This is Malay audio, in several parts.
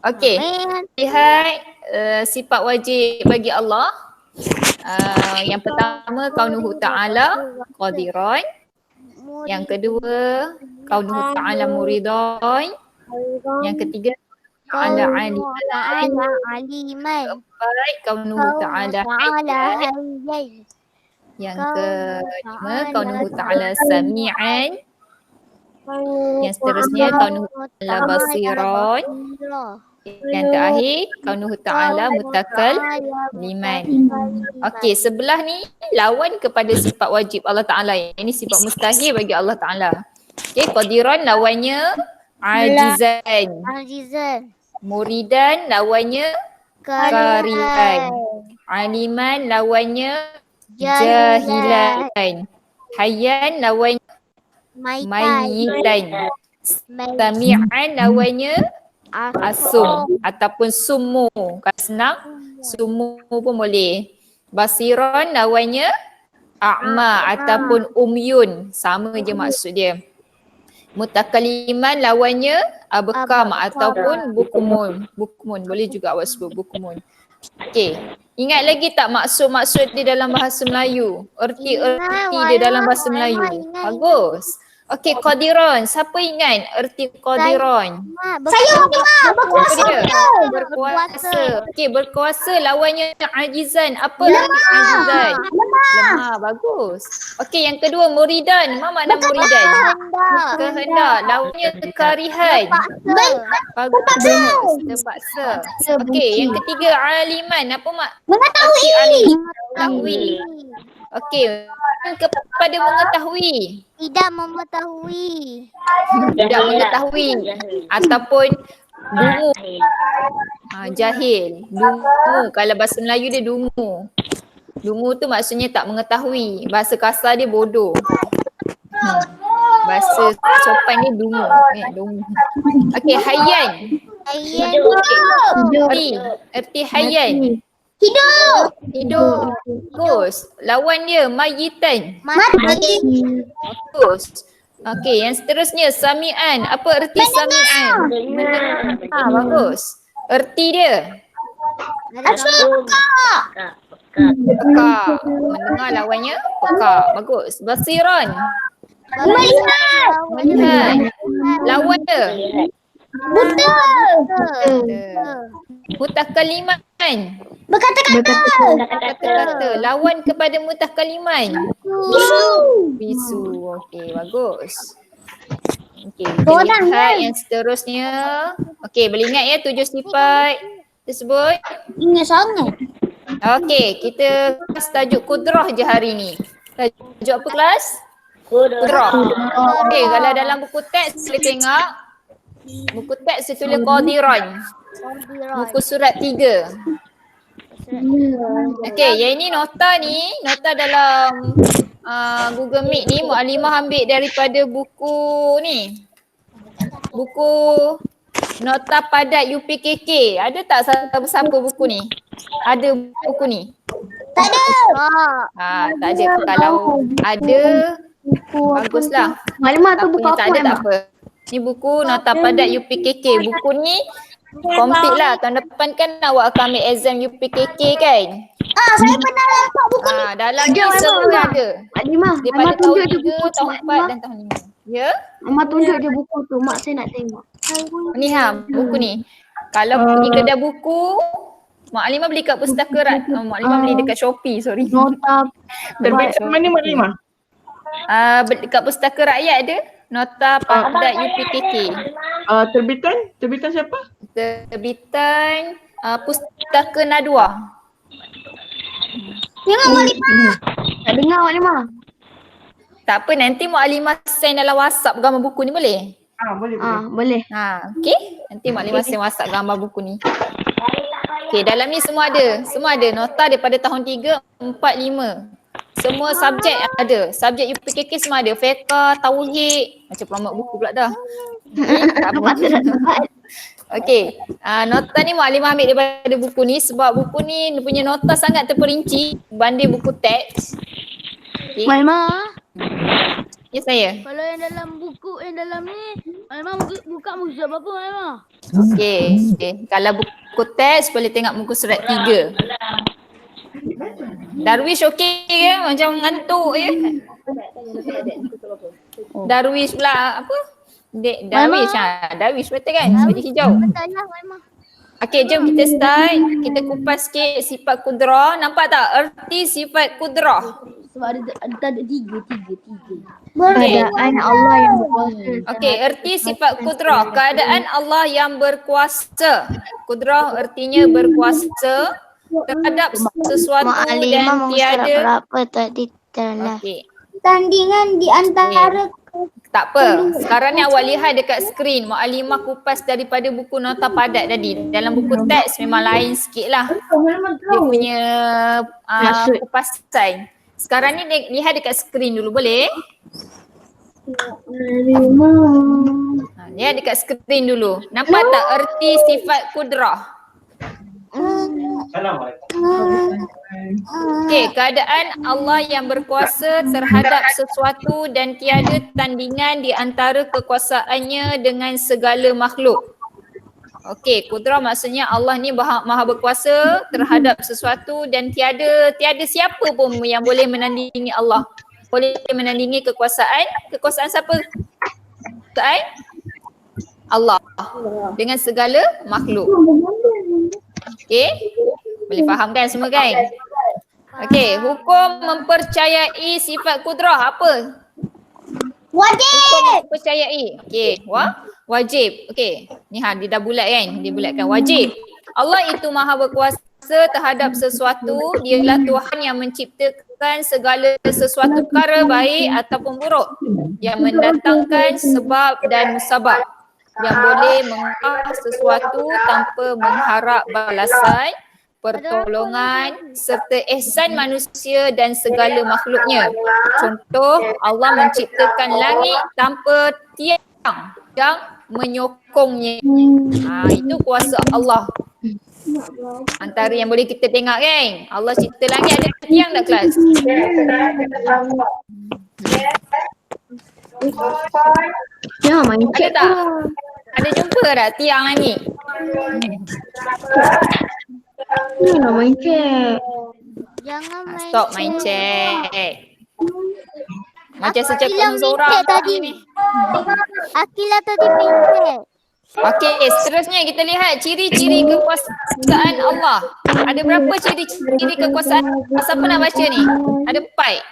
Okey. Amin. Lihat sifat wajib bagi Allah. Yang pertama kaunuhu ta'ala qadiran. Yang kedua kaunuhu ta'ala muridan. Yang ketiga ta'ala aliman. aliman. Keempat kaunuhu ta'ala hayyan. hayyan. Yang kelima kaunuhu ta'ala sami'an. Yang seterusnya kaunuhu ta'ala basiran. Yang terakhir kaunuhu ta'ala mutakalliman. Okey, sebelah ni lawan kepada sifat wajib Allah Ta'ala. Ini sifat mustahil bagi Allah Ta'ala. Okey, qadiran lawannya ajizan. Azizan. Muridan lawannya karihan. Aliman lawannya jahilan. Hayyan lawannya mayitan. Sami'an lawannya asum ataupun sumu. Kalau senang sumu pun boleh. Basiran lawannya a'ma ataupun umyun. Sama je maksud dia. Mutakaliman lawannya abkam ataupun bukmun. Bukmun boleh juga awak sebut bukmun. Okey. Ingat lagi tak maksud-maksud dia dalam bahasa Melayu? Erti-erti dia dalam bahasa Melayu. Bagus. Okey, qadiran. Siapa ingat erti qadiran? Saya berkuasa. Berkuasa. Okey, berkuasa lawannya ajizan. Apa arti ajizan? Lemah. Bagus. Okey, yang kedua muridan. Apa makna muridan? Kehendak. Lawannya karihan. Bagus. Terpaksa. Okey, yang ketiga aliman. Apa mengetahui. Okey, kepada mengetahui. Tidak mengetahui. Tidak mengetahui ataupun dungu. Jahil. Dungu. Kalau bahasa Melayu dia dungu. Dungu tu maksudnya tak mengetahui. Bahasa kasar dia bodoh. Bahasa sopan ni dungu. Dungu. Okey, hayyan. Hayyan. Erti hayyan. Hidup. Bagus. Lawan dia mayitan. Mati. Bagus. Okey, yang seterusnya sami'an. Apa erti sami'an? Mendengar. Bagus. Erti dia? Peka. Mendengar lawannya peka. Bagus. Basiran. Melihat. Lawan dia? Buta. Mutakaliman. Berkata-kata. Lawan kepada mutakaliman. Bisu. Okey, bagus. Okey, kita lihat yang seterusnya. Okey, boleh ingat ya 7 sifat tersebut? Ingat sangat. Okey, kita kelas tajuk kudrah je hari ni. Tajuk apa kelas? Kudrah. Okey, kalau dalam buku teks boleh tengok. Buku teks dia tulis qadiran. Buku surat 3. Okey, yang ini nota dalam Google Meet ni Mu'alimah ambil daripada buku ni. Buku nota padat UPKK. Ada tak siapa buku ni? Ada buku ni? Tak ada. Tak ada. Kalau ada, baguslah. Maklumat tu buku Tak ada tak apa. Ni buku nota padat UPKK. Buku ni komplit lah. Tahun depan kan awak akan ambil exam UPKK kan? Saya pernah nampak buku ni. Dalam ni semua ada. Maklimah, Daripada Mak tahun tunjuk je 3, buku tu. tahun 4 dan tahun 5. Ya? Mak tunjuk je buku tu, mak saya nak tengok. Ni buku ni. Kalau pergi kedai buku, Mak Alimah beli kat Pustaka Rakyat. Mak Alimah beli dekat Shopee, sorry. Nota Terbitan mana Mak Limah? Dekat Pustaka Rakyat ada. Nota padat UPKK. Terbitan siapa? Terbitan Pustaka Nadwa. Tengok Malimah. tak dengar Maklimah. Tak apa, nanti Mak Alimah send dalam WhatsApp gambar buku ni boleh? Boleh. Boleh. Okey. Nanti Mak Alimah send WhatsApp gambar buku ni. Okey, dalam ni semua ada. Semua ada. Nota daripada tahun 3, 4, 5. Semua subjek ada. Subjek UPKK semua ada. Fiqh, tauhid. Macam pelamat buku pula dah. Okey. Nota ni Mak Alimah ambil daripada buku ni sebab buku ni punya nota sangat terperinci banding buku teks. Okay. Maklimah. Ya saya. Kalau yang dalam buku yang dalam ni, Malimah buka muka apa Malimah? Okey. Kalau buku teks boleh tengok muka surat 3. Darwish okey ke? Macam ngantuk je. Darwish pula apa? Darwish Darwish betul kan? Baju hijau. Betul lah, Maimah. Okey, jom kita start. Kita kupas sikit sifat kudrah. Nampak tak erti sifat kudrah? Sebab ada tiga. Keadaan Allah yang berkuasa. Okey, erti sifat kudrah. Keadaan Allah yang berkuasa. Kudrah ertinya berkuasa terhadap sesuatu dan tiada. berapa tadi telah. Okey. Tandingan di antara Tak apa. Sekarang ni awak lihat dekat skrin. Mu'alimah kupas daripada buku nota padat tadi. Dalam buku teks memang lain sikit lah. Dia punya kupasan. Sekarang ni lihat dekat skrin dulu, boleh? Lihat dekat skrin dulu. Nampak tak erti sifat kudrah? Okey, keadaan Allah yang berkuasa terhadap sesuatu dan tiada tandingan di antara kekuasaannya dengan segala makhluk. Okey, kudrah maksudnya Allah ni maha berkuasa terhadap sesuatu dan tiada siapa pun yang boleh menandingi Allah. Boleh menandingi kekuasaan. Kekuasaan siapa? Kekuasaan Allah dengan segala makhluk. Okey, boleh faham kan semua kan? Okey, hukum mempercayai sifat kudrah apa? wajib. Hukum mempercayai. Okey, wajib. Okey, ni dia dah bulat kan? Dia bulatkan wajib. Allah itu maha berkuasa terhadap sesuatu. Dialah Tuhan yang menciptakan segala sesuatu perkara baik ataupun buruk, yang mendatangkan sebab dan musabab, yang boleh mengubah sesuatu tanpa mengharap balasan, pertolongan serta ihsan manusia dan segala makhluknya. Contoh, Allah menciptakan langit tanpa tiang yang menyokongnya. Itu kuasa Allah. Antara yang boleh kita tengok kan. Allah cipta langit ada tiang tak kelas? Ya, main Ada tak? Ada jumpa tak tiang langit? main cek. Jangan main. Stop main chat. Macam sejak Akilah Zora main chat tadi. ni. Akilah tadi main chat. Okey, seterusnya kita lihat ciri-ciri kekuasaan Allah. Ada berapa ciri-ciri kekuasaan? Siapa nak baca ni? Ada 4.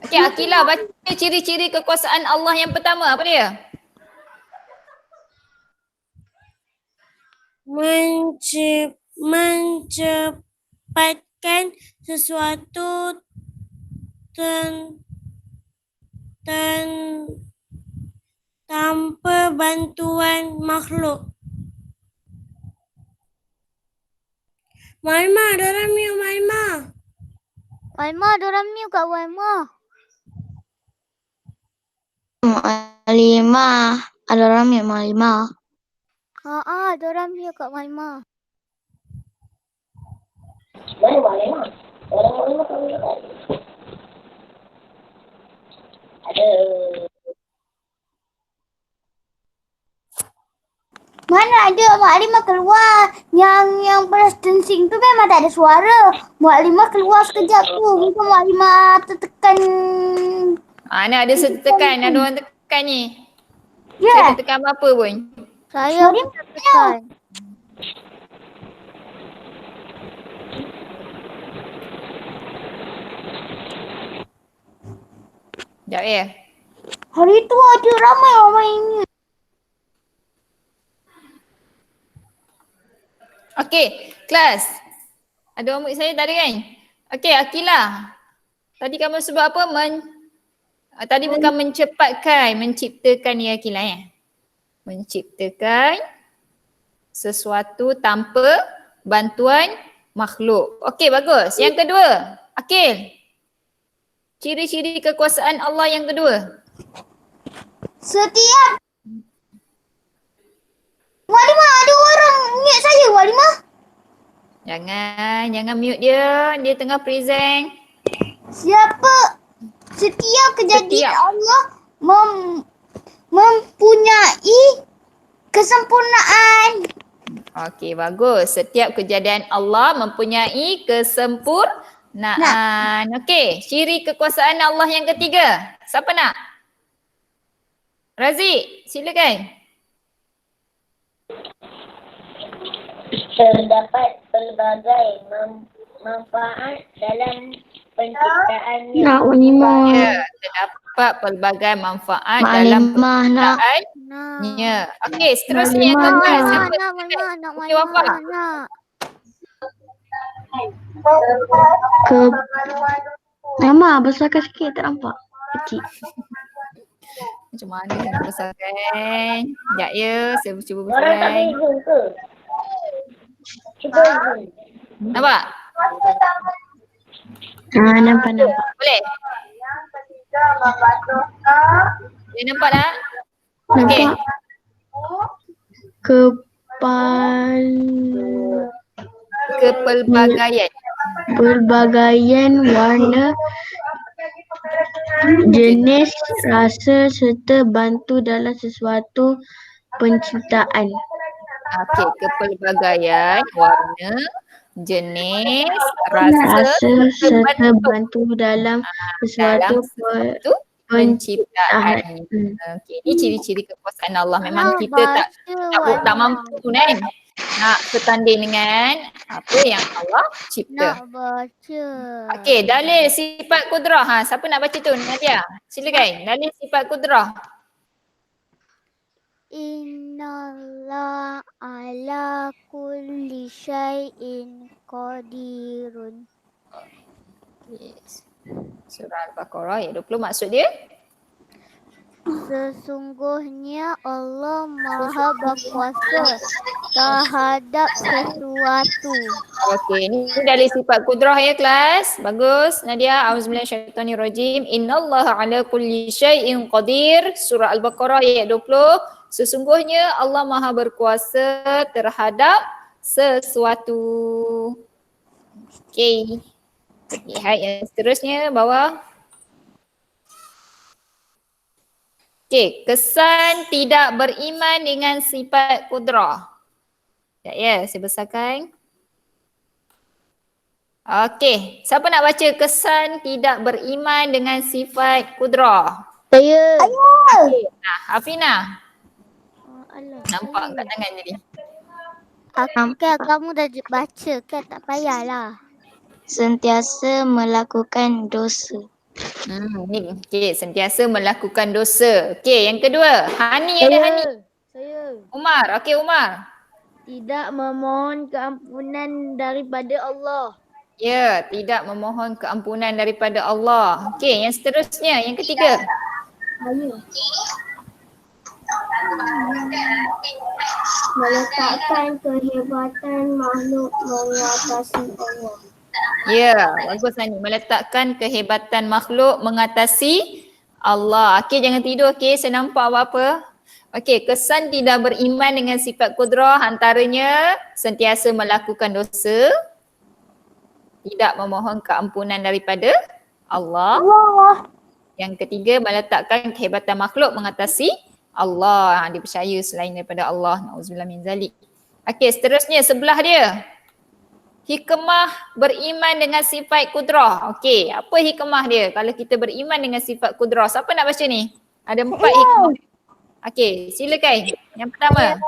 Okey, Akilah baca ciri-ciri kekuasaan Allah yang pertama. Apa dia? Mencepatkan sesuatu tanpa bantuan makhluk. Maimah, dorang mute Maimah. Maimah, dorang mute kat Maimah. Malimah. Ada orang yang Malimah. Dorang mute kat Maimah. Mana ada Mak Alimah keluar. Yang presidensi tu memang tak ada suara. Mak Alimah keluar sekejap tu. Bukan Mak Alimah tertekan. Ni ada setekan, ada orang tekan ni. Ya. Saya tak tekan apa pun. Saya pun tertekan. Sekejap ya. Hari tu ada ramai orang mainnya. Okey, kelas. Ada orang murid saya tadi kan? Okey, Akilah. Tadi kamu sebut apa? Tadi bukan mencepatkan, menciptakan ya Akilah ya? Menciptakan sesuatu tanpa bantuan makhluk. Okey, bagus. Yang kedua, Akil. Ciri-ciri kekuasaan Allah yang kedua. Setiap Walimah, ada orang mute saya Walimah. Jangan mute dia. Dia tengah present. Setiap kejadian Setiap. Allah mempunyai kesempurnaan. Okey, bagus. Setiap kejadian Allah mempunyai kesempurnaan. Okey, ciri kekuasaan Allah yang ketiga. Siapa nak? Razik, silakan. Terdapat pelbagai manfaat dalam penciptaannya. Nak walimah. Ya, terdapat pelbagai manfaat dalam Malimah nak. penciptaannya. Okey, seterusnya yang keempat. Siapa? Okey, Wafa. Ke Mama besarkan sikit tak nampak. Kecil. Macam mana saya nak besarkan? Sekejap ya, saya cuba Orang tak besarkan. boleh zoom ke? Cuba zoom. Nampak? Nampak. Boleh? Boleh nampak tak? Okey. Nampak. Kepelbagaian. Pelbagaian warna, jenis, rasa serta bantu dalam sesuatu penciptaan. Okey, kepelbagaian warna, jenis, rasa, Rasa serta bantu dalam sesuatu sesuatu penciptaan. Okey, ini ciri-ciri kekuasaan Allah. Memang kita tak mampu kan nak setanding dengan apa yang Allah cipta. baca. Okey, dalil sifat kudrah. Siapa nak baca tu? Nadia. Silakan. Dalil sifat kudrah. Innallaha ala kulli syai'in qadirun. Yes. Surah Al-Baqarah ayat 20 maksud dia? Sesungguhnya Allah Maha berkuasa terhadap sesuatu. Okey, ni dalil sifat kudrah ya kelas. Bagus. Nadia, auzubillahi minasyaitonirrajim. Innallaha ala kulli syai'in qadir. Surah Al-Baqarah ayat 20. Sesungguhnya Allah Maha berkuasa terhadap sesuatu. Okey. Lihat yang seterusnya bawah. Okey, kesan tidak beriman dengan sifat kudrah. Ya, saya besarkan. Okey, siapa nak baca kesan tidak beriman dengan sifat kudrah? Saya. Okey, Hafina. Nampak kat tangan tadi. Kamu dah baca kan, tak payahlah. Sentiasa melakukan dosa. Ni. Okey, sentiasa melakukan dosa. Okey, yang kedua. Hani ada Hani. Saya Umar. Okey, Umar. tidak memohon keampunan daripada Allah. Ya, tidak memohon keampunan daripada Allah. Okey, yang seterusnya, yang ketiga. Meletakkan kehebatan makhluk mengatasi Allah. Ya, bagus Hani. Meletakkan kehebatan makhluk mengatasi Allah. Okey, jangan tidur. Okey, saya nampak apa-apa. Okey, kesan tidak beriman dengan sifat kudrah antaranya sentiasa melakukan dosa, tidak memohon keampunan daripada Allah. Yang ketiga, meletakkan kehebatan makhluk mengatasi Allah. Dia percaya selain daripada Allah. Nauzubillah min zalik. Okey, seterusnya sebelah dia. Hikmah beriman dengan sifat kudrah. Okey, apa hikmah dia kalau kita beriman dengan sifat kudrah? Siapa nak baca ni? Ada 4 hikmah. Okey, silakan. Yang pertama.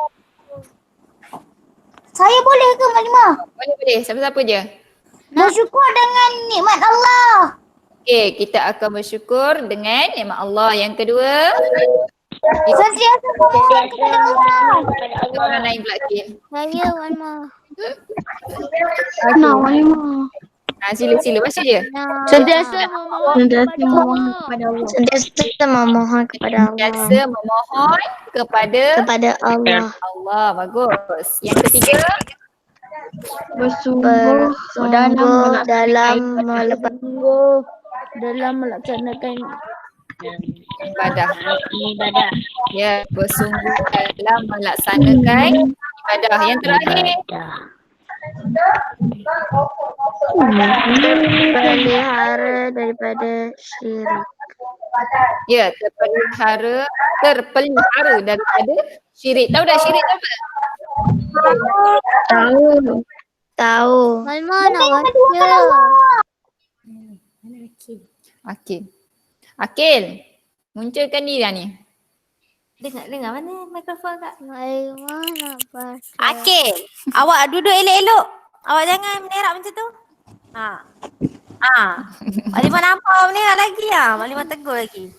Saya boleh ke Malimah? Boleh. Siapa-siapa je? Bersyukur dengan nikmat Allah. Okey, kita akan bersyukur dengan nikmat Allah. Yang kedua. Sentiasa memohon kepada Allah. Kita orang lain pula Kil. Saya Malimah. Nak walimah. Sila baca je. Sentiasa memohon kepada Allah. Sentiasa memohon kepada Allah. Biasa memohon kepada Allah. Allah. Bagus. Yang ketiga. Bersungguh dalam melaksanakan Ibadah. Ya, bersungguh dalam melaksanakan ibadah. Yang terakhir. pelihara daripada syirik. Ya, terpelihara daripada syirik. Tahu dah syirik tu apa? Tahu. Tahu. Malma nak baca. Akil. Akil. Munculkan diri dah ni. Dengar mana mikrofon kak? Malma nak baca. Akil, awak duduk elok-elok. Awak jangan menerak macam tu. Malimah nampak awak menerak lagi lah. Malimah tegur lagi.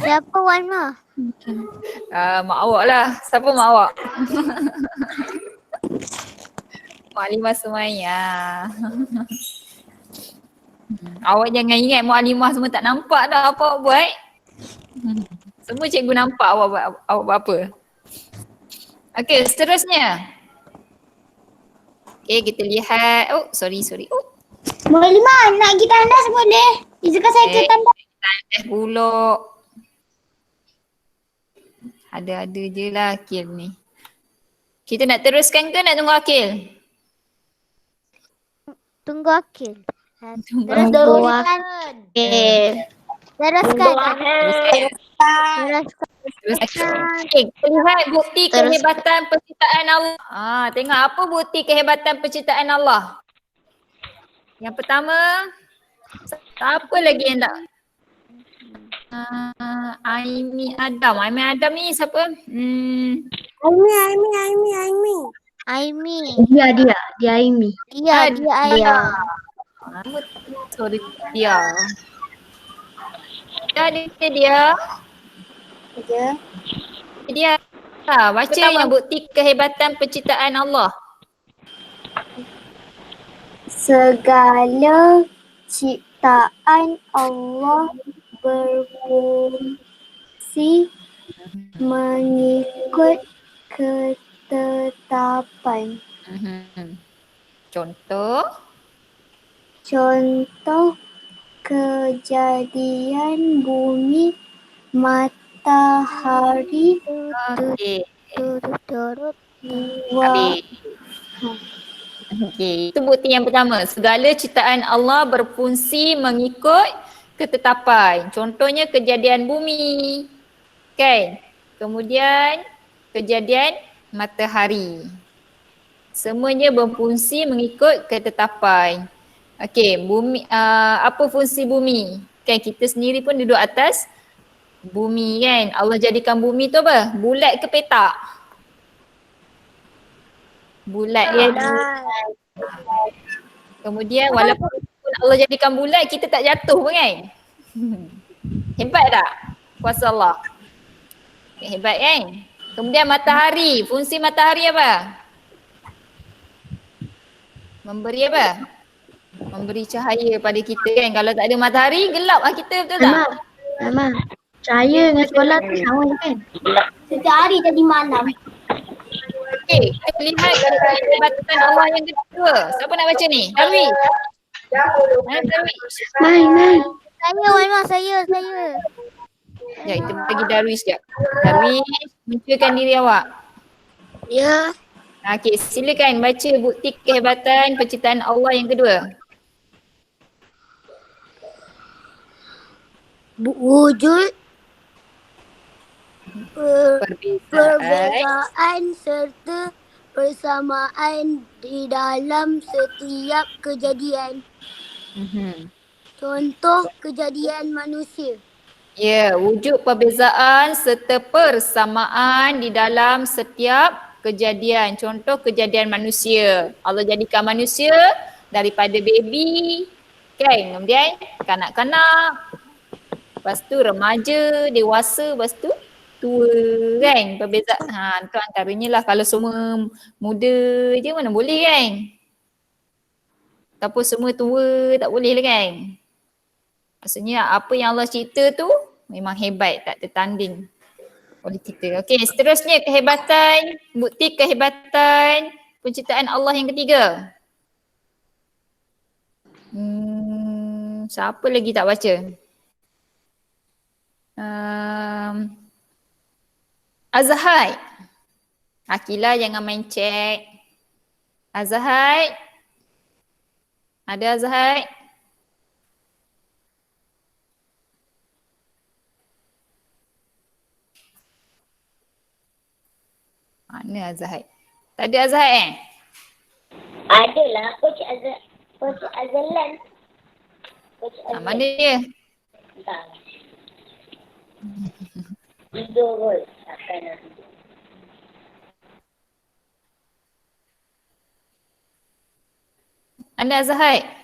Siapa Malma? Mak awak lah. Siapa mak awak? Mak Alimah Sumaia. Awak jangan ingat Mak Alimah semua tak nampak dah apa awak buat. Semua cikgu nampak awak buat apa. Okey, seterusnya. Okey, kita lihat. Oh, sorry. Oh, Mak Alimah nak pergi tandas boleh? Izinkan saya ke tandas. tandas pulak. Ada-ada je lah Akil ni. Kita nak teruskan ke nak tunggu Akil? Tunggu Akil. Tunggu Teruskan. Teruskan. Okay, kita lihat bukti kehebatan penciptaan Allah. Tengok apa bukti kehebatan penciptaan Allah. Yang pertama, siapa lagi yang tak? Aimi Adam. Aimi Adam ni siapa? Aimi. Dia Aimi. Dia ayah. Sorry dia. Dia. Dia. Baca yang bukti kehebatan penciptaan Allah. Segala ciptaan Allah berfungsi mengikut ketetapan. Contoh kejadian bumi, matahari, Okey. Turut. Habis. Okey, itu bukti yang pertama. Segala ciptaan Allah berfungsi mengikut ketetapan. Contohnya kejadian bumi. Kan? Kemudian kejadian matahari. Semuanya berfungsi mengikut ketetapan. Okey, bumi apa fungsi bumi? Kan kita sendiri pun duduk atas bumi kan. Allah jadikan bumi tu apa? Bulat ke petak? Bulat kan. Kemudian walaupun Allah jadikan bulat, kita tak jatuh pun kan. Hebat tak kuasa Allah? Hebat kan. Kemudian matahari, fungsi matahari apa? Memberi apa? Memberi cahaya pada kita kan. Kalau tak ada matahari, gelap lah kita, betul tak? Mama. Cahaya dengan sekolah tu sama je kan? Setiap hari jadi malam. Okey, kita lihat kehebatan Allah yang kedua. Siapa nak baca ni? Darwish. Mana Darwish? Main. Saya Malma, saya. Ya, kita bagi Darwish sekejap. Darwish, munculkan diri awak. Ya. Okey, silakan baca bukti kehebatan penciptaan Allah yang kedua. Wujud Perbezaan. serta persamaan di dalam setiap kejadian. Contoh kejadian manusia. Ya, wujud perbezaan serta persamaan di dalam setiap kejadian. Contoh kejadian manusia. Allah jadikan manusia daripada baby, kan? Kemudian kanak-kanak, lepas tu remaja, dewasa, lepas tu tua kan. Perbezaan. Itu antaranya lah. Kalau semua muda je mana boleh kan? Ataupun semua tua tak boleh lah kan? Maksudnya apa yang Allah cipta tu memang hebat, tak tertanding oleh kita. Okey, seterusnya bukti kehebatan penciptaan Allah yang ketiga. Siapa lagi tak baca? Azhar. Akila jangan main chat. Azhar. Ada Azhar? Mana Azhar? Tak ada Azhar Adalah Coach Azalan. Coach Mana dia? Entah. Tidur kot. Takkan nak tidur. Mana Azhar?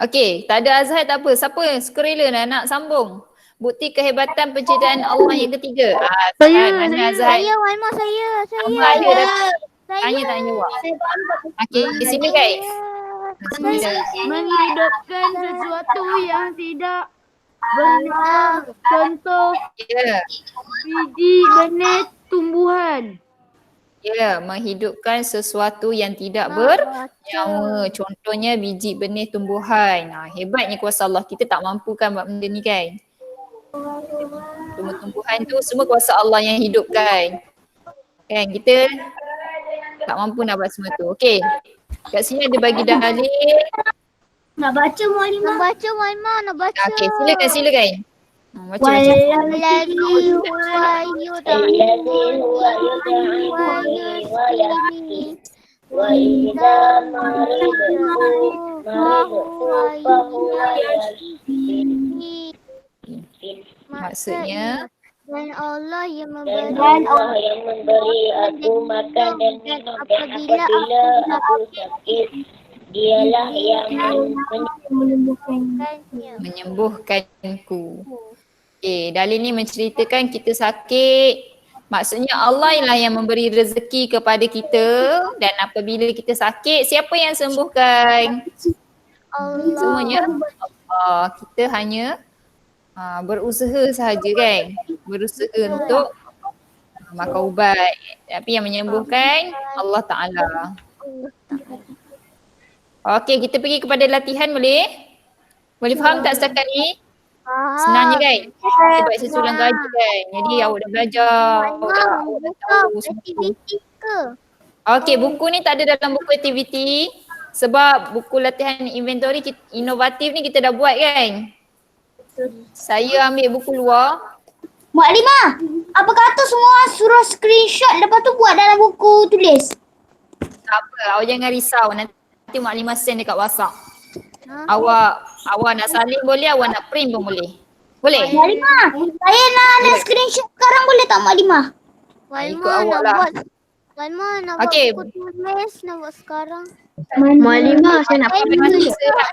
Okey, tak ada Azhar tak apa. Siapa sukarela nak sambung? Bukti kehebatan penciptaan Allah yang ketiga. Azhar, mana Azhar? Saya, Walma, saya. Apa ada dah? Tanya tak jawab. Okey, di sini guys. Menghidupkan sesuatu yang tidak benar. Contoh Ya, biji benih tumbuhan. ya, menghidupkan sesuatu yang tidak bernyawa. Contohnya biji benih tumbuhan. Hebatnya kuasa Allah. Kita tak mampu kan buat benda ni kan. Tumbuh-tumbuhan tu semua kuasa Allah yang hidupkan. Kan kita tak mampu nak buat semua tu. Okey. Kat sini ada bagi dalil. Nak baca Mualimah. Nak baca Mualimah, nak baca. Okey, silakan. Baca. Walladhi huwa Alladhi huwa yud'ani wa yahdi. Wa idza maridtu fahuwa yashfi. Maksudnya dan Allah yang Dan memberi Allah yang memberi aku makan dan minum, dan apabila aku sakit, dialah yang menyembuhkanku. Okey, dalil ni menceritakan kita sakit. Maksudnya Allah lah yang memberi rezeki kepada kita, dan apabila kita sakit, siapa yang sembuhkan? Allah. Semuanya Allah. Kita hanya berusaha sahaja kan. Berusaha untuk makan ubat. Tapi yang menyembuhkan Allah Ta'ala. Okey, kita pergi kepada latihan boleh? Boleh faham tak setakat ni? Senang je kan? Kita buat sesulang gaji kan? Jadi awak dah belajar. Awak dah tahu semua. Aktiviti ke? Okey, buku ni tak ada dalam buku aktiviti. Sebab buku latihan inventory inovatif ni kita dah buat kan? Saya ambil buku luar. Mualimah, apa kata semua suruh screenshot lepas tu buat dalam buku tulis? Tak apa, awak jangan risau. Nanti Maklimah send dekat WhatsApp. Awak nak salin boleh, awak nak print pun boleh. Boleh? Mualimah, saya nak ada screenshot sekarang boleh tak Mualimah? Ikut awak lah. Walma nak Okey. buat buku tulis, nak buat sekarang. Mualimah, saya nak Bagi masa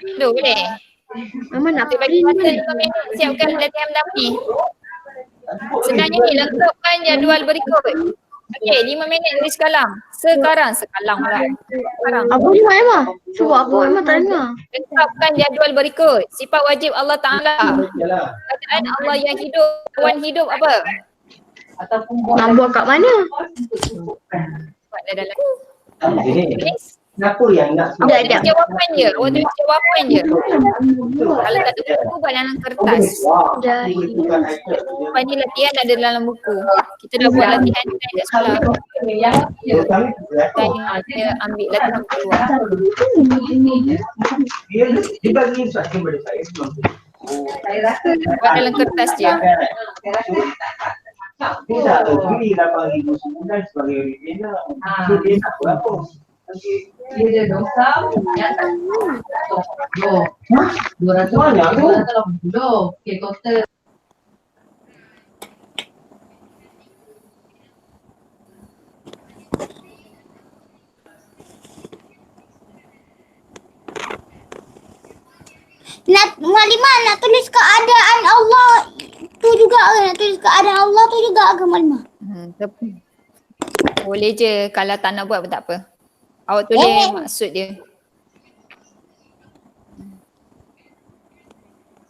dulu boleh? Mama nak Kita bagi masa 5 minit siapkan latihan pertama ni. Senangnya ni, lengkapkan jadual berikut. Okey, 5 minit tulis kalam. Sekarang pula. Sekarang. Apa ni Mualimah? Suruh apa Mualimah tak dengar. Lengkapkan jadual berikut. Sifat wajib Allah Ta'ala. Keadaan Allah yang hidup. Tuan hidup apa? Nak buat kat mana? Buat dah dalam. Tulis. Kenapa yang nak Awak tulis jawapan je. Awak tulis jawapan je. Kalau tak ada buku, buat dalam kertas. Lepas ni latihan ada dalam buku. Kita dah buat latihan ni kat sekolah. Kita ambil latihan keluar. dia bagi instruction pada saya sebelum tu. Buat dalam kertas je. Dia tak beli 8,000 sebulan sebagai retainer. So dia nak berapa? Dia dosa yang tak tahu. 200 Banyak tu. 280. Okey, total Mualimah nak tulis keadaan Allah tu juga ke? Nak tulis keadaan Allah tu juga ke Mualimah? Boleh je. Kalau tak nak buat pun tak apa. Awak tulis maksud dia.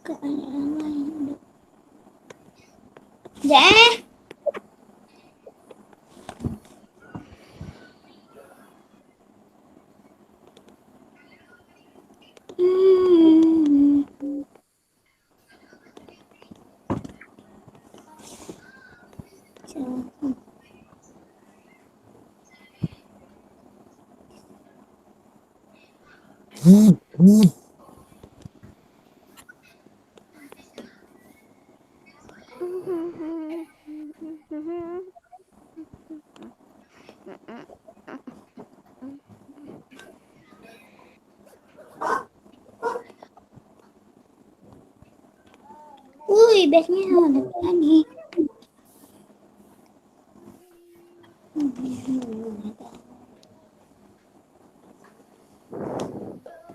Sekejap Ui, bestnya dapat lagi.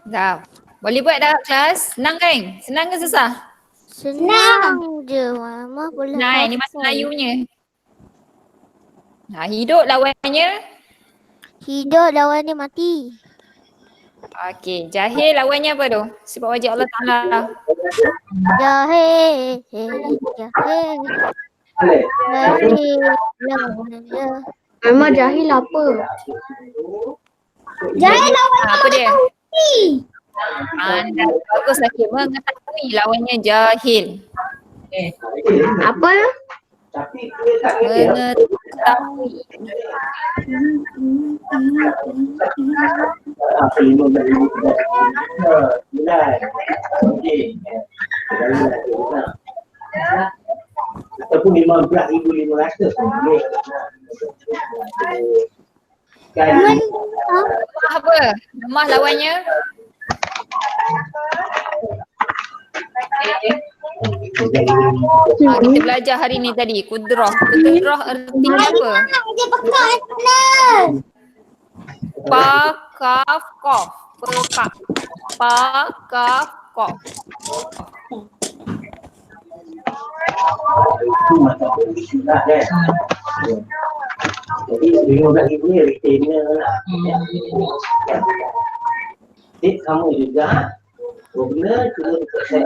Dah. Boleh buat dah kelas? Senang kan? Senang ke susah? Senang je Mama boleh Nah, ini bahasa hafal. Melayunya. Hidup lawannya. Hidup lawannya mati. Okey, jahil lawannya apa tu? Sebab wajah Allah Ta'ala. Jahil, jahil, jahil lawannya. Memang jahil apa? Jahil lawannya Apa dia? mati. Anda bagus lagi mengetahui lawannya jahil. Apa ya? Tapi dia tak kira. Mengetahui. Apa 15,000 bulan. Okey. Ataupun 15,500 pun boleh. Kan? Lemah apa? Lemah lawannya? Kita belajar hari ni tadi. Kudrah. Kudrah artinya apa? Dia pekat kanan. Pa, kaf, kof. Pekat. Pa, kaf, kof. Itu macam isu lah kan. Jadi 15,000 ni retainer lah. Tip sama juga. Benar cuma saya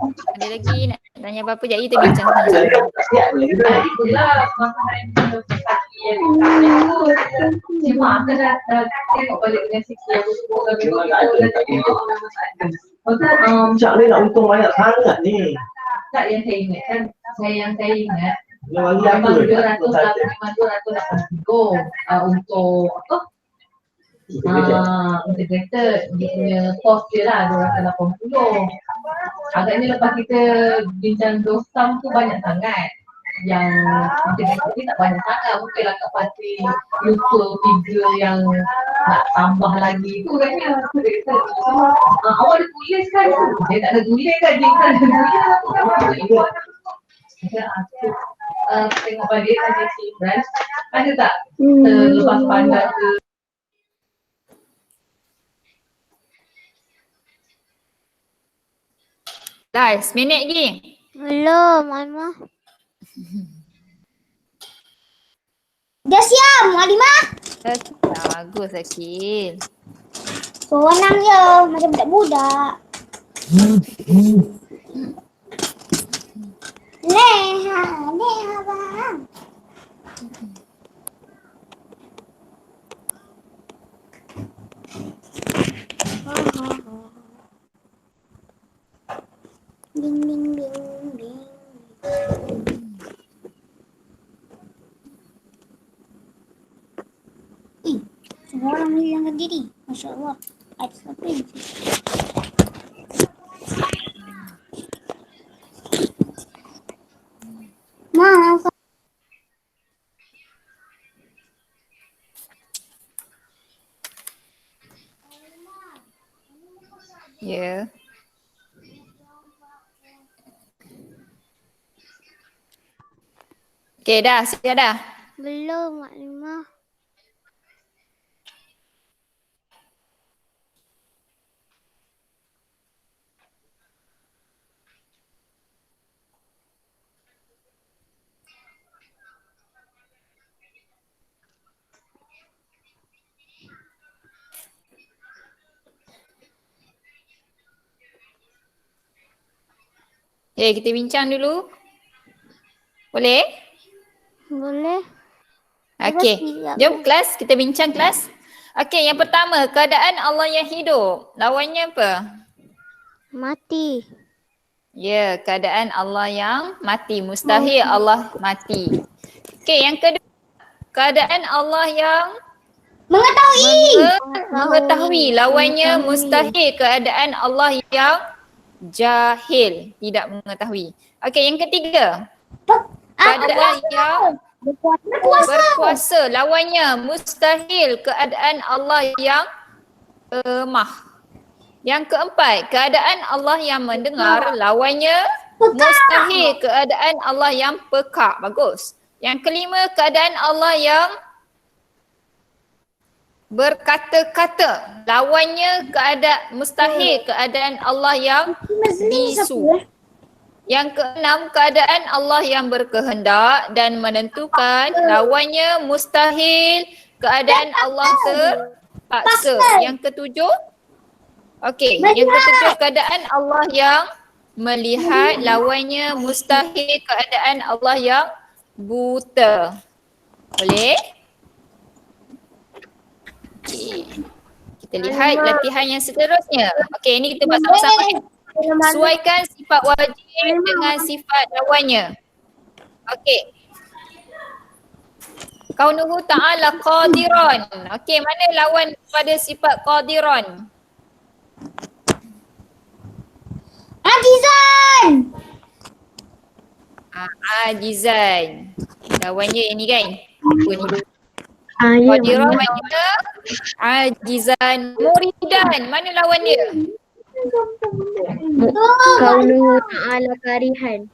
Ada lagi nak tanya apa-apa jadi kita bincang sama-sama. siap lagi kan. Itulah makanan yang pagi yang kita cuma kita dah tengok balik dengan sisi yang semua memang tak ada. Macam ni nak untung banyak sangat ni. Tak yang saya ingat kan, yang saya ingat Dia bagi aku memang 280 untuk apa? Integrated dia punya cost dia lah 280. Agaknya lepas kita bincang dosam tu banyak sangat. Yang integrated ni tak banyak sangat. Mungkinlah kat parti lupa video yang nak tambah lagi tu kan ya. Awak ada tulis kan? Dia tak ada tulis kan? Dia tak ada tulis. Tengok balik tadi si Imran. Ada tak terlepas pandang ke? Dah, 10 minit lagi. Belum Mama. Dah siap, Mualimah. Bagus Akil. Seronang je, macam budak-budak. Leha, leha bang. Bing, bing, bing, bing. Semua orang menghilangkan diri. Masya Allah. Ada siapa yang Maaf. Ya. Okey dah, siap dah. Belum Maklimah. Kita bincang dulu. Boleh? Boleh. Okey. siap. Jom kelas, kita bincang kelas. Okey, yang pertama, keadaan Allah yang hidup. Lawannya apa? Mati. Ya, keadaan Allah yang mati. Mustahil Allah mati. Okey, yang kedua, keadaan Allah yang Mengetahui. Lawannya mustahil, keadaan Allah yang jahil, tidak mengetahui. Okey, yang ketiga. Keadaan yang berkuasa. Lawannya mustahil, keadaan Allah yang lemah. Yang keempat, keadaan Allah yang mendengar. Lawannya mustahil, keadaan Allah yang peka. Bagus. Yang kelima, keadaan Allah yang berkata-kata. Lawannya mustahil, keadaan Allah yang bisu. Yang keenam, keadaan Allah yang berkehendak dan menentukan. Lawannya mustahil, keadaan Allah terpaksa. Yang ketujuh, yang ketujuh, keadaan Allah yang melihat. Lawannya mustahil, keadaan Allah yang buta. Boleh? Okay. Kita lihat latihan yang seterusnya. Okey, ini kita buat sama-sama. Sesuaikan sifat wajib dengan sifat lawannya. Okey. Kaunuhu ta'ala qadiran. Okey, mana lawan pada sifat qadiran? Ajizan. Ajizan. Lawannya ini kan? Apa ni? Ya, Qadiran mana? Ajizan. Muridan. Mana lawan dia? Kaunuhu ta'ala karihan.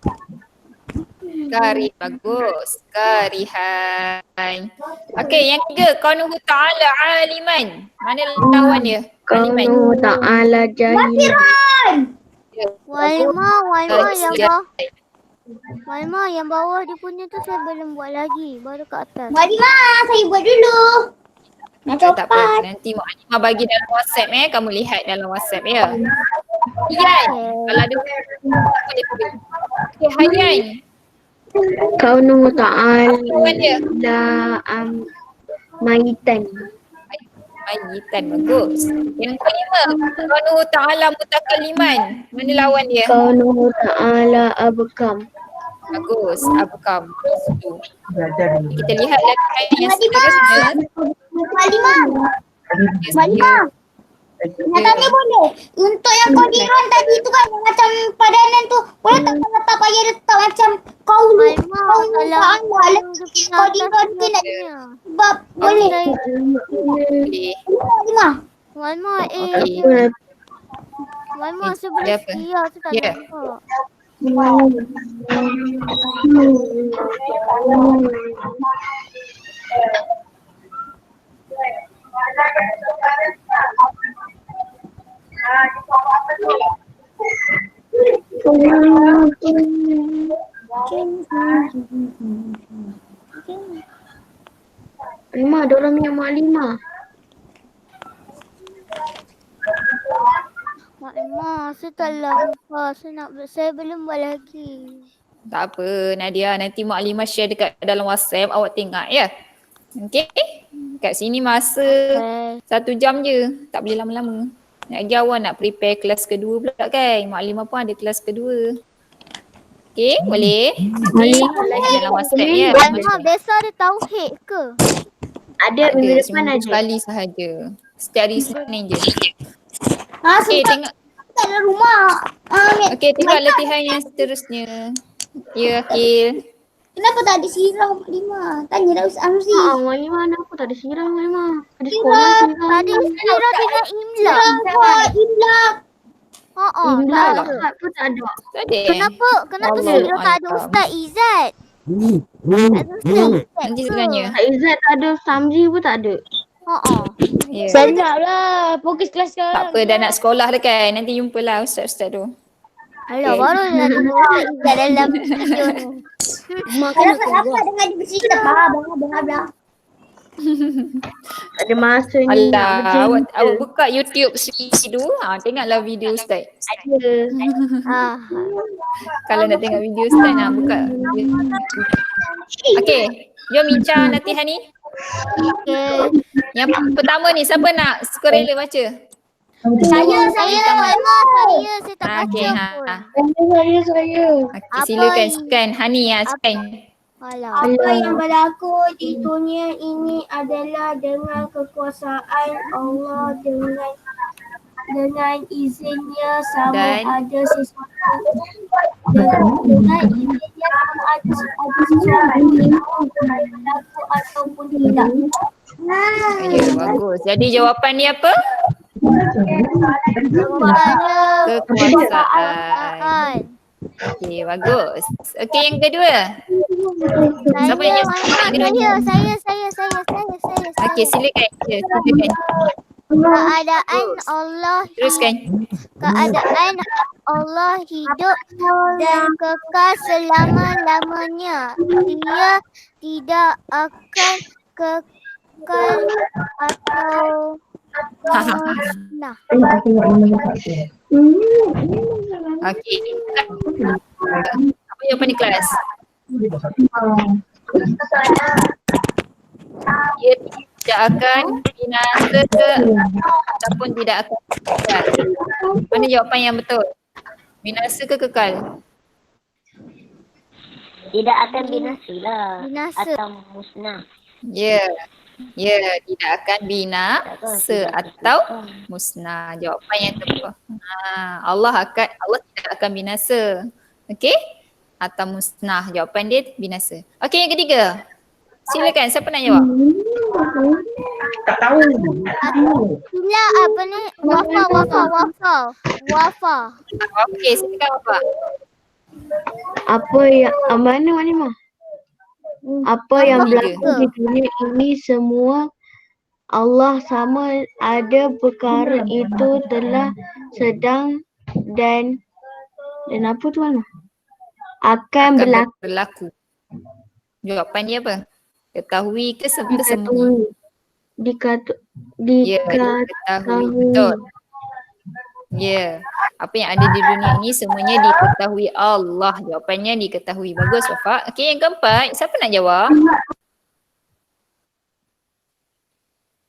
Bagus. Karihan. Okey, yang ketiga. Kaunuhu ta'ala aliman. Mana lawan dia? Aliman. Kaunuhu ta'ala jahilan. Walma yang bawah dia punya tu saya belum buat lagi. Baru kat atas. Walimah, saya buat dulu. Tak apa. Nanti Mak Alimah bagi dalam WhatsApp kamu lihat dalam WhatsApp ya. Hadian. Kalau ada boleh pilih. Okey, Hadian. Kaunuhu ta'ala Lawan dia. mayitan. Mayitan, bagus. Yang kelima, Kaunuhu ta'ala mutakalliman. Mana lawan dia? Kaunuhu ta'ala abkam. Bagus, abkam. Kita lihat latihan yang seterusnya. Walimah. Nak tanya boleh? Untuk yang qadiran tadi tu kan, yang macam padanan tu, boleh tak kalau tak payah letak macam kaulu ta'ala qadiran tu nak sebab boleh. Boleh. Walimah. Walma sebelum Dia apa? dia tu tak Ya. nampak. Lima, dorang punya mak lima. Mak, saya tak lupa. Saya belum buat lagi. Tak apa Nadia, nanti Mak Alimah share dekat dalam WhatsApp, awak tengok ya. Okey? Kat sini masa 1 jam je, tak boleh lama-lama. Lagi awak nak prepare kelas kedua pula kan? Mak Alimah pun ada kelas kedua. Okey, boleh? Nanti dalam WhatsApp ya. Walma, biasa ada tauhid ke? Ada minggu depan seminggu ada. sekali sahaja. Setiap hari Senin je. Okey, Okey, tengok. tak ada rumah. Okey, tengok latihan yang seterusnya. Ya, Akil. Kenapa tak ada sirah Walimah? Tanya dah Ustaz Amzi. Mak lima kenapa tak ada sirah mak lima? Ada sekolah sirah. Tadi sirah dengan imla. Imlak. Imla tak ada. Ustaz pun tak ada. Tak ada. Kenapa Allah sirah tak ada Allah. Ustaz Izzat? Ada Ustaz Izzat Nanti ke? sebenarnya. Tak Izzat tak ada, Samji pun tak ada. Ya. Sekejap lah. Fokus kelas Tak sekarang. apa, dah nak sekolah dah kan. Nanti jumpalah ustaz-ustaz tu. Alah, baru nak tengok Ustaz Izzat dalam video ni. Apa dengan dia bercerita? Blah. Ada masa ni nak Alah, bercerita. awak buka YouTube Sri tu. Tengoklah video ustaz. Ah, Kalau nak tengok video ustaz nak buka. Okey, jom bincang latihan ni. okey. Yang pertama ni, siapa nak sukarela baca? Saya Walma, saya tak baca Okey, pun. Saya. Okey, silakan scan. Hani scan. Alah. Apa yang berlaku di dunia ini adalah dengan kekuasaan Allah, dengan izinnya sama Dan? ada sesuatu dengan izinnya sama ada sesuatu itu berlaku ataupun tidak. Ya, bagus. Jadi jawapan dia apa? Kekuasaan. Okey, bagus. Okey, yang kedua. Siapa yang Okey, silakan. Ya, silakan. Keadaan Allah Teruskan. keadaan Allah hidup dan kekal selama-lamanya. Dia tidak akan kekal atau musnah. Okey. Apa jawapan di kelas? Dia tidak akan binasa ataupun tidak akan kekal. Mana jawapan yang betul? Binasa ke kekal? Tidak akan binasa lah. Binasa. Atau musnah. Ya. Ya, tidak akan binasa atau musnah. Jawapan yang tepat. Allah tidak akan binasa. Okey? Atau musnah. Jawapan dia binasa. Okey, yang ketiga. Silakan, siapa nak jawab? Tak tahu. Pula apa ni? Wafa. Okey, silakan apa? Apa yang mana mah? Apa yang berlaku di dunia ini semua Allah sama ada perkara itu telah sedang dan apa tu mana? Akan berlaku. Jawapan dia apa? Ketahui ke tersembunyi? Ya, diketahui. Betul. Ya. Apa yang ada di dunia ini semuanya diketahui Allah. Jawapannya diketahui. Bagus, Wafa. Okey, yang keempat. Siapa nak jawab?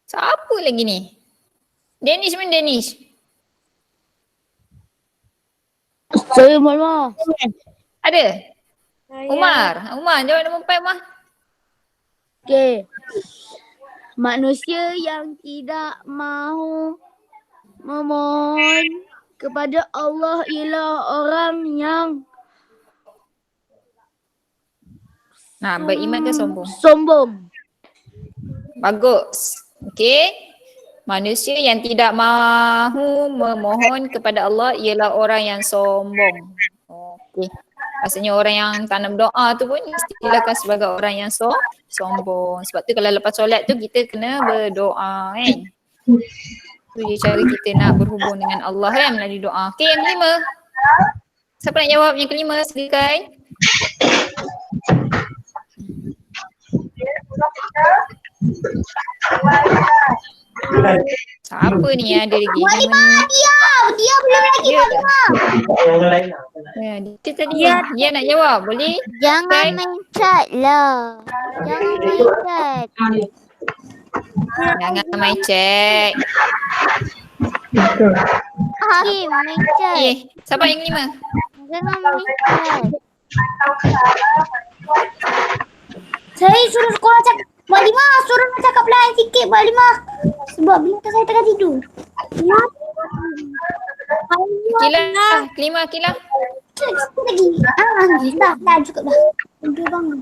Siapa lagi ni? Danish mana Danish? Saya Mama. Ada? Umar jawab nombor 4, Umar. Okey. Manusia yang tidak mahu memohon kepada Allah ialah orang yang Beriman ke sombong? sombong. Bagus. Okey. Manusia yang tidak mahu memohon kepada Allah ialah orang yang sombong. Okey. Maksudnya orang yang tanam doa tu pun istilahkan sebagai orang yang sombong. Sebab tu kalau lepas solat tu kita kena berdoa kan. Tu je cara kita nak berhubung dengan Allah kan melalui doa. Okey, yang kelima. Siapa nak jawab yang kelima? Silakan. Siapa ni ada lagi? Walimah, dia belum lagi Walimah. Yang lain lah. Ya, dia tadi dia nak jawab. Boleh? Jangan mencat lah. Jangan mencat. Jangan main cek. Hakim mencat. Siapa yang kelima? Jangan mencat. Saya suruh korang cakap. Walimah, suruh cakap lain sikit Walimah. Sebab bintang saya tengah tidur. Kelima. Sikit lagi. Dah cukup dah. Tidur bangun.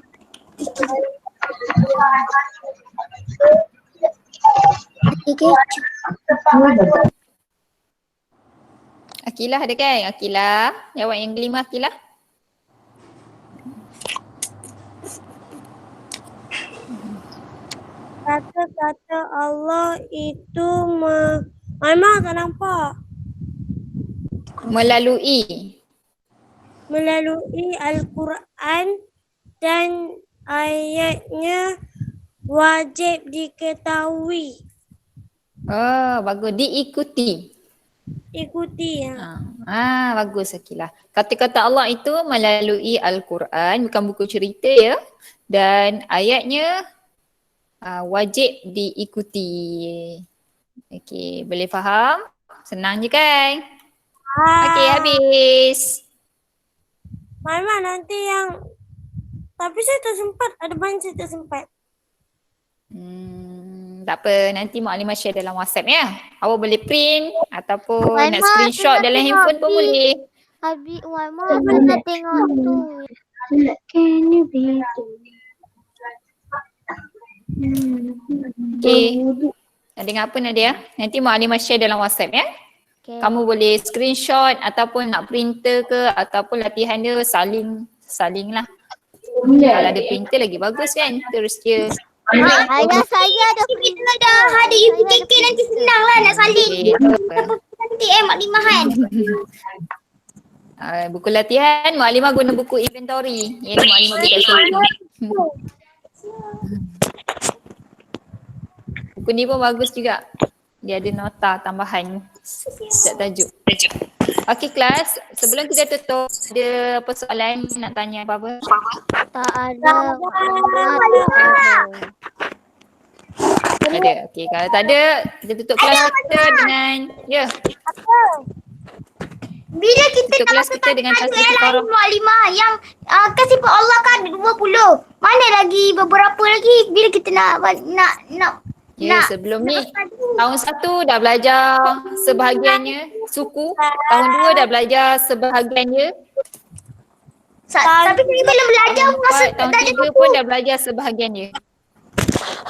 Akilah ada kan? Akilah. Jawab yang kelima Akilah. Kata-kata Allah itu Mama tak nampak. Melalui Al-Quran dan ayatnya wajib diketahui. Bagus. Diikuti ya. Bagus Akilah. Kata-kata Allah itu melalui Al-Quran, bukan buku cerita ya. Dan ayatnya wajib diikuti. Okey, boleh faham? Senang je kan? Okey, habis. Mama nanti yang Tapi saya tak sempat. Ada banyak saya tak sempat. Tak apa, nanti Maklimah share dalam WhatsApp ya. Awak boleh print ataupun Wai, nak Mak, screenshot saya nak dalam tengok handphone pun ni. boleh. Habis Mak pernah tengok tu. Can you be? Okay. Dengar apa Nadia? Nanti Maklimah share dalam WhatsApp ya. Okay. Kamu boleh screenshot ataupun nak printer ke ataupun latihan dia saling lah. Kalau ada printer lagi bagus kan. Terus dia Ayah saya ada Kita dah ada UPKK nanti senang lah nak salin. Nanti Maklimah kan. Buku latihan, Maklimah guna buku inventory. Yang Maklimah beli kat Shopee. Buku ni pun bagus juga. Dia ada nota tambahan setiap tajuk. Okey kelas, sebelum kita tutup, ada apa soalan nak tanya apa-apa? tak ada. Ada. Okey, kalau tak ada, kita tutup kelas kita dengan Bila kita tutup kelas kita dengan tasbih kafarah. Maklimah yang kasih pun Allah kan ada 20. Mana lagi beberapa lagi bila kita nak Ya, sebelum ni tahun 1 dah belajar sebahagiannya suku, tahun 2 dah belajar sebahagiannya. Tapi kita belum belajar masa Tahun 3 pun dah belajar sebahagiannya.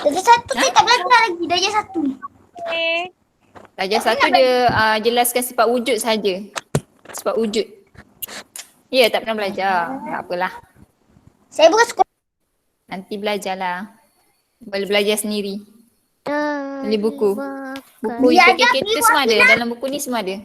darjah 1 saya tak belajar lagi darjah 1. Darjah 1 dia jelaskan sifat wujud saja. Sifat wujud. Ya, tak pernah belajar. Tak apalah. Saya bukan sekolah. Nanti belajarlah. Boleh belajar sendiri. Beli buku. Buku IPKK tu semua ada. Dalam buku ni semua ada.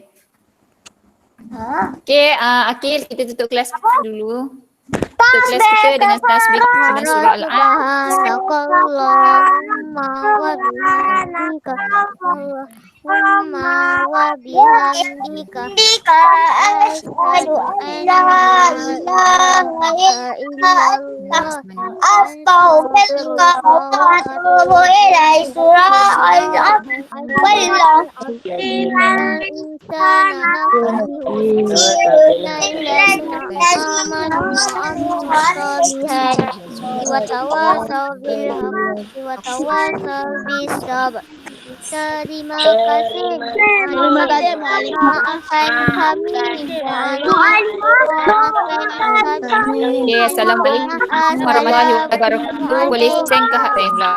Okay, Akil kita tutup kelas kita dulu. Tutup kelas kita dengan tasbih dengan surah Al-An. Subhanallahumma wa bihamdika Allahumma wa bihamdika Asyhadu an la ilaha illallah astaghfiruka wa atubu ilaik. Surah Al-An. Terima kasih. Maafkan kami. Okay, Assalamualaikum warahmatullahi wabarakatuh. Boleh send ke hak saya pula.